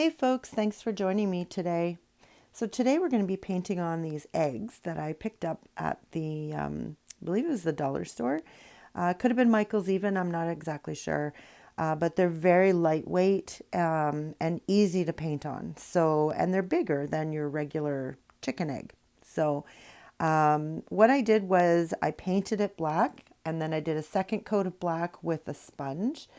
Hey folks, thanks for joining me today. So today we're going to be painting on these eggs that I picked up at I believe it was the dollar store. Could have been Michael's even, I'm not exactly sure. But they're very lightweight and easy to paint on. And they're bigger than your regular chicken egg. What I did was I painted it black and then I did a second coat of black with a sponge.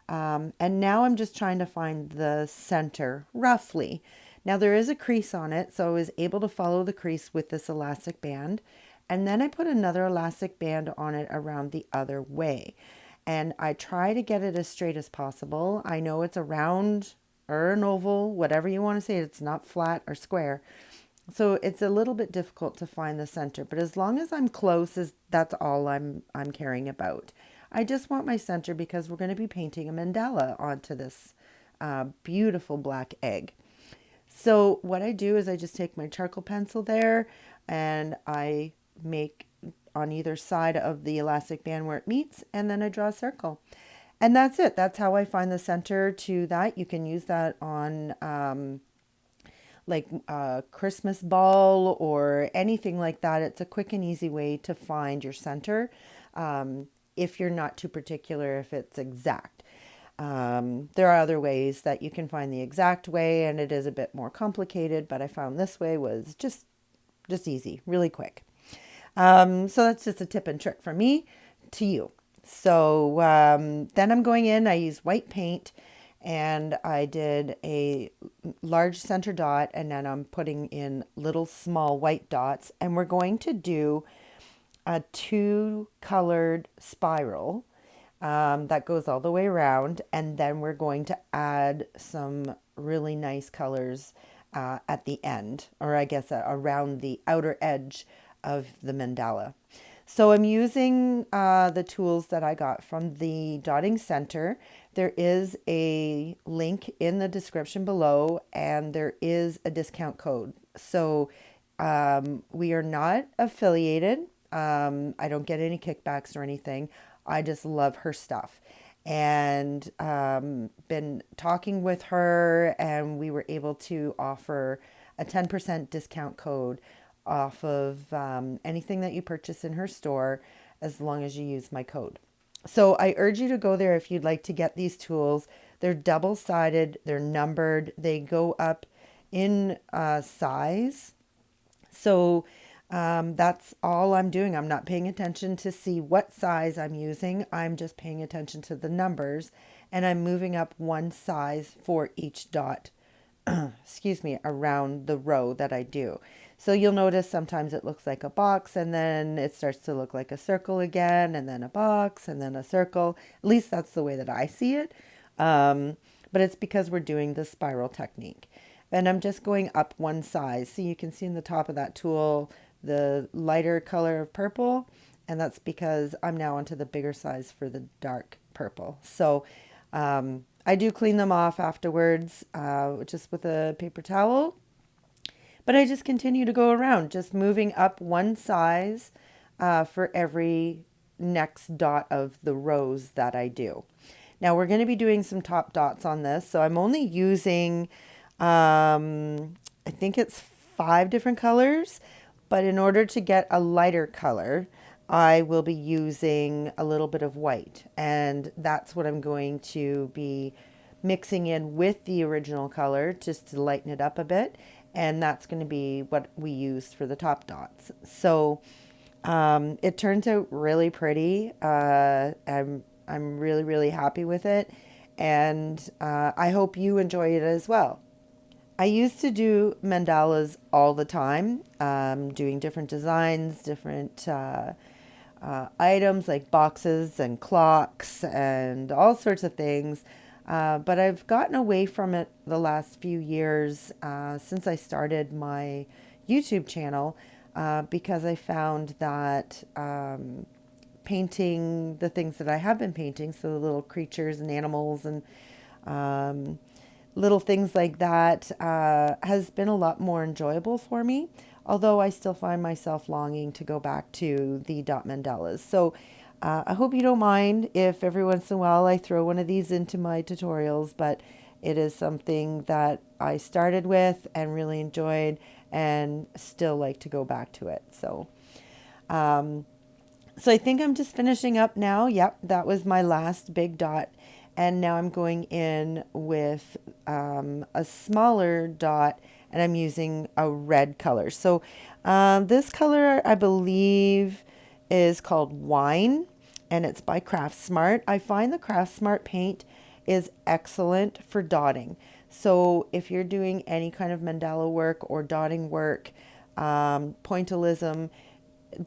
And now I'm just trying to find the center roughly. Now there is a crease on it, so I was able to follow the crease with this elastic band. And then I put another elastic band on it around the other way. And I try to get it as straight as possible. I know it's a round or an oval, whatever you want to say. It's not flat or square. So it's a little bit difficult to find the center, but as long as I'm close, that's all I'm caring about. I just want my center because we're going to be painting a mandala onto this beautiful black egg. So what I do is I just take my charcoal pencil there and I make on either side of the elastic band where it meets, and then I draw a circle. And that's it. That's how I find the center to that. You can use that on like a Christmas ball or anything like that. It's a quick and easy way to find your center if you're not too particular if it's exact. There are other ways that you can find the exact way, and it is a bit more complicated, but I found this way was just easy, really quick. So that's just a tip and trick from me to you. Then I'm going in, I use white paint, and I did a large center dot, and then I'm putting in little small white dots, and we're going to do a two-colored spiral that goes all the way around, and then we're going to add some really nice colors at the end, or I guess around the outer edge of the mandala. So I'm using the tools that I got from the Ditting Center. There is a link in the description below, and there is a discount code. So we are not affiliated. I don't get any kickbacks or anything. I just love her stuff. And been talking with her, and we were able to offer a 10% discount code off of anything that you purchase in her store as long as you use my code. So I urge you to go there if you'd like to get these tools. They're double-sided, they're numbered, they go up in size. So that's all I'm doing. I'm not paying attention to see what size I'm using. I'm just paying attention to the numbers, and I'm moving up one size for each dot, excuse me, around the row that I do. So you'll notice sometimes it looks like a box, and then it starts to look like a circle again, and then a box, and then a circle. At least that's the way that I see it. But it's because we're doing the spiral technique. And I'm just going up one size. So you can see in the top of that tool the lighter color of purple, and that's because I'm now onto the bigger size for the dark purple. So I do clean them off afterwards, just with a paper towel. But I just continue to go around, just moving up one size for every next dot of the rows that I do. Now we're going to be doing some top dots on this. So I'm only using, I think it's 5 different colors. But in order to get a lighter color, I will be using a little bit of white. And that's what I'm going to be mixing in with the original color just to lighten it up a bit. And that's going to be what we use for the top dots. So it turns out really pretty. I'm really, really happy with it. And I hope you enjoy it as well. I used to do mandalas all the time, doing different designs, different items like boxes and clocks and all sorts of things. But I've gotten away from it the last few years since I started my YouTube channel because I found that painting the things that I have been painting, so the little creatures and animals and little things like that has been a lot more enjoyable for me, although I still find myself longing to go back to the dot mandalas. So I hope you don't mind if every once in a while I throw one of these into my tutorials, but It is something that I started with and really enjoyed and still like to go back to it. So I think I'm just finishing up now. Yep, that was my last big dot. And now I'm going in with a smaller dot, and I'm using a red color. So this color, I believe, is called Wine, and it's by Craft Smart. I find the Craft Smart paint is excellent for dotting. So if you're doing any kind of mandala work or dotting work, pointillism,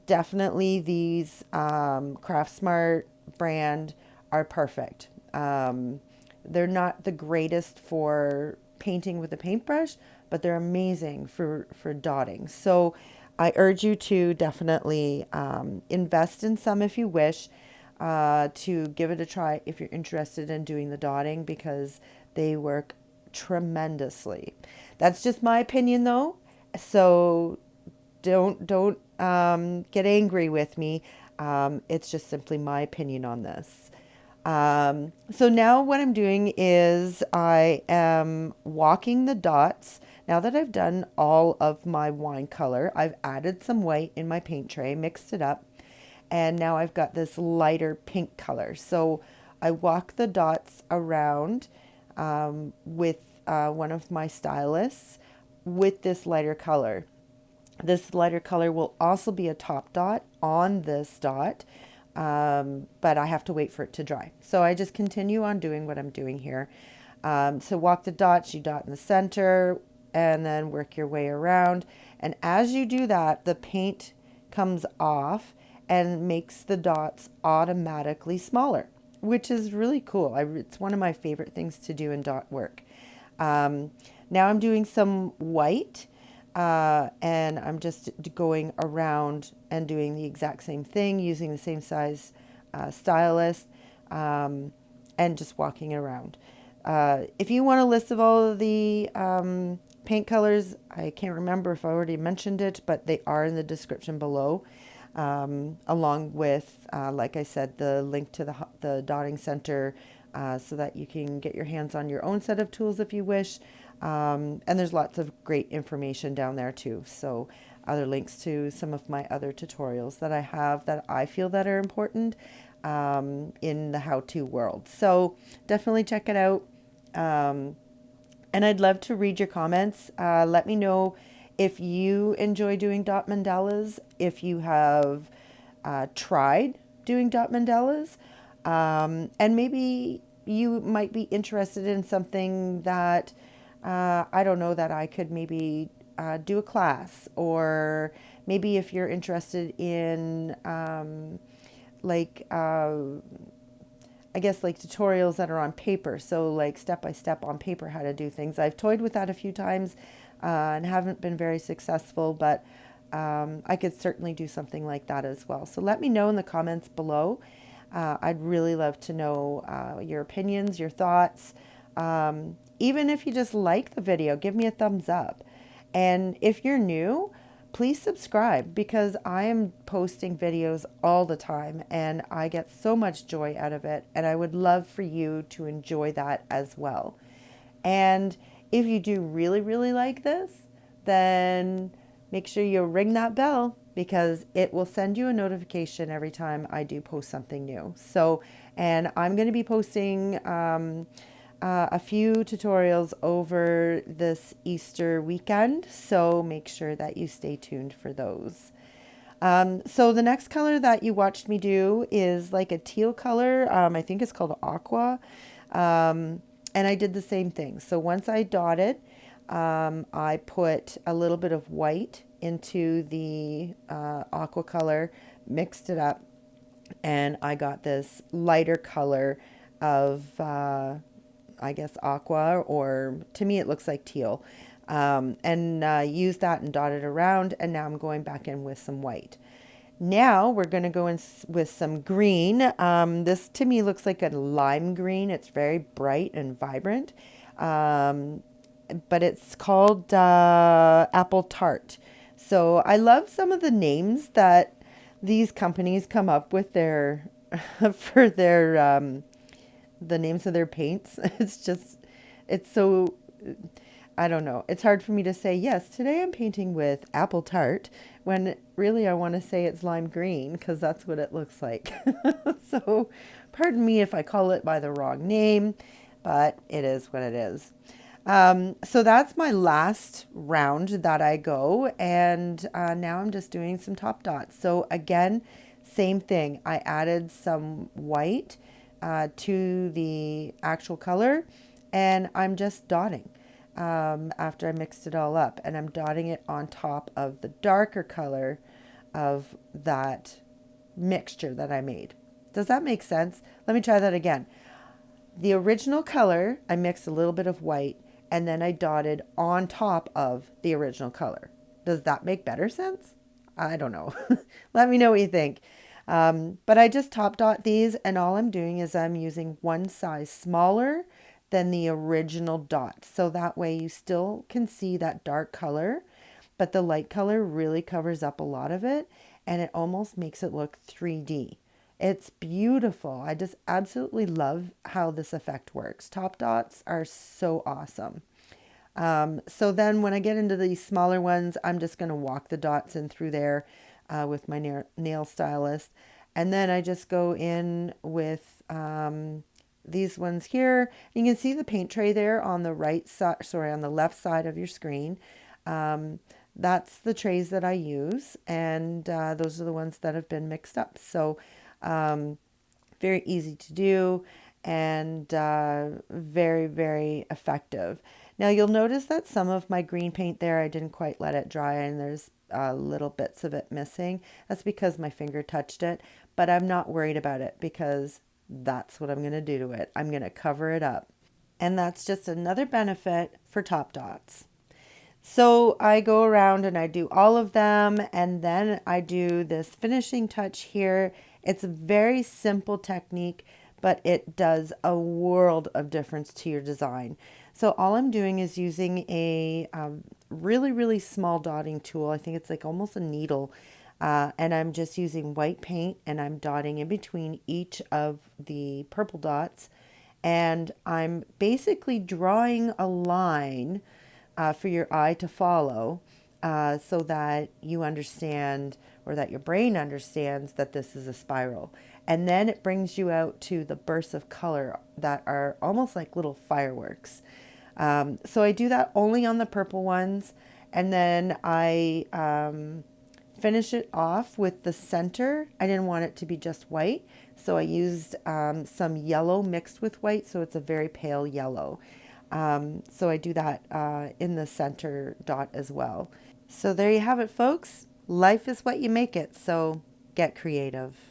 definitely these Craft Smart brand are perfect. They're not the greatest for painting with a paintbrush, but they're amazing for dotting. So I urge you to definitely invest in some if you wish, to give it a try if you're interested in doing the dotting, because they work tremendously. That's just my opinion though. So don't get angry with me. It's just simply my opinion on this. So now what I'm doing is I am walking the dots. Now that I've done all of my wine color, I've added some white in my paint tray, mixed it up, and now I've got this lighter pink color. So I walk the dots around with one of my stylists with this lighter color. This lighter color will also be a top dot on this dot, but I have to wait for it to dry. So I just continue on doing what I'm doing here. So walk the dots, you dot in the center, and then work your way around. And as you do that, the paint comes off and makes the dots automatically smaller, which is really cool. It's one of my favorite things to do in dot work. Now I'm doing some white. And I'm just going around and doing the exact same thing, using the same size stylus, and just walking around. If you want a list of all of the paint colors, I can't remember if I already mentioned it, but they are in the description below, along with, like I said, the link to the Dotting Center, so that you can get your hands on your own set of tools if you wish. And there's lots of great information down there too. So other links to some of my other tutorials that I have that I feel that are important in the how-to world. So definitely check it out. And I'd love to read your comments. Let me know if you enjoy doing dot mandalas, if you have tried doing dot mandalas, and maybe you might be interested in something that I don't know, that I could maybe do a class, or maybe if you're interested in I guess like tutorials that are on paper. So like step by step on paper how to do things. I've toyed with that a few times and haven't been very successful, but I could certainly do something like that as well. So let me know in the comments below. I'd really love to know your opinions, your thoughts. Even if you just like the video, give me a thumbs up. And if you're new, please subscribe, because I am posting videos all the time and I get so much joy out of it. And I would love for you to enjoy that as well. And if you do really, really like this, then make sure you ring that bell, because it will send you a notification every time I do post something new. So, and I'm going to be posting a few tutorials over this Easter weekend, so make sure that you stay tuned for those. So the next color that you watched me do is like a teal color. I think it's called Aqua. And I did the same thing. So once I dotted, I put a little bit of white into the Aqua color, mixed it up, and I got this lighter color of I guess Aqua, or to me it looks like teal, and used that and dotted around. And now I'm going back in with some white. Now we're going to go in with some green. This to me looks like a lime green. It's very bright and vibrant, but it's called Apple Tart. So I love some of the names that these companies come up with for their the names of their paints. It's just It's so, I don't know. It's hard for me to say, yes, today I'm painting with apple tart, when really I want to say it's lime green because that's what it looks like. So pardon me if I call it by the wrong name, but it is what it is. So that's my last round that I go, and now I'm just doing some top dots. So again, same thing. I added some white to the actual color, and I'm just dotting after I mixed it all up, and I'm dotting it on top of the darker color of that mixture that I made. Does that make sense? Let me try that again. The original color, I mixed a little bit of white, and then I dotted on top of the original color. Does that make better sense? I don't know. Let me know what you think. But I just top dot these, and all I'm doing is I'm using one size smaller than the original dot. So that way you still can see that dark color, but the light color really covers up a lot of it, and it almost makes it look 3D. It's beautiful. I just absolutely love how this effect works. Top dots are so awesome. So then when I get into these smaller ones, I'm just going to walk the dots in through there with my nail stylist. And then I just go in with these ones here. You can see the paint tray there on the right side, sorry, on the left side of your screen. That's the trays that I use, and those are the ones that have been mixed up. So very easy to do, and very, very effective. Now you'll notice that some of my green paint there, I didn't quite let it dry, and there's little bits of it missing. That's because my finger touched it, but I'm not worried about it because that's what I'm going to do to it. I'm going to cover it up. And that's just another benefit for top dots. So I go around and I do all of them, and then I do this finishing touch here. It's a very simple technique, but it does a world of difference to your design. So all I'm doing is using a really, really small dotting tool. I think it's like almost a needle. And I'm just using white paint, and I'm dotting in between each of the purple dots. And I'm basically drawing a line for your eye to follow, so that you understand, or that your brain understands, that this is a spiral. And then it brings you out to the bursts of color that are almost like little fireworks. So I do that only on the purple ones, and then I finish it off with the center. I didn't want it to be just white, so I used some yellow mixed with white, so it's a very pale yellow. So I do that in the center dot as well. So there you have it, folks. Life is what you make it, so get creative.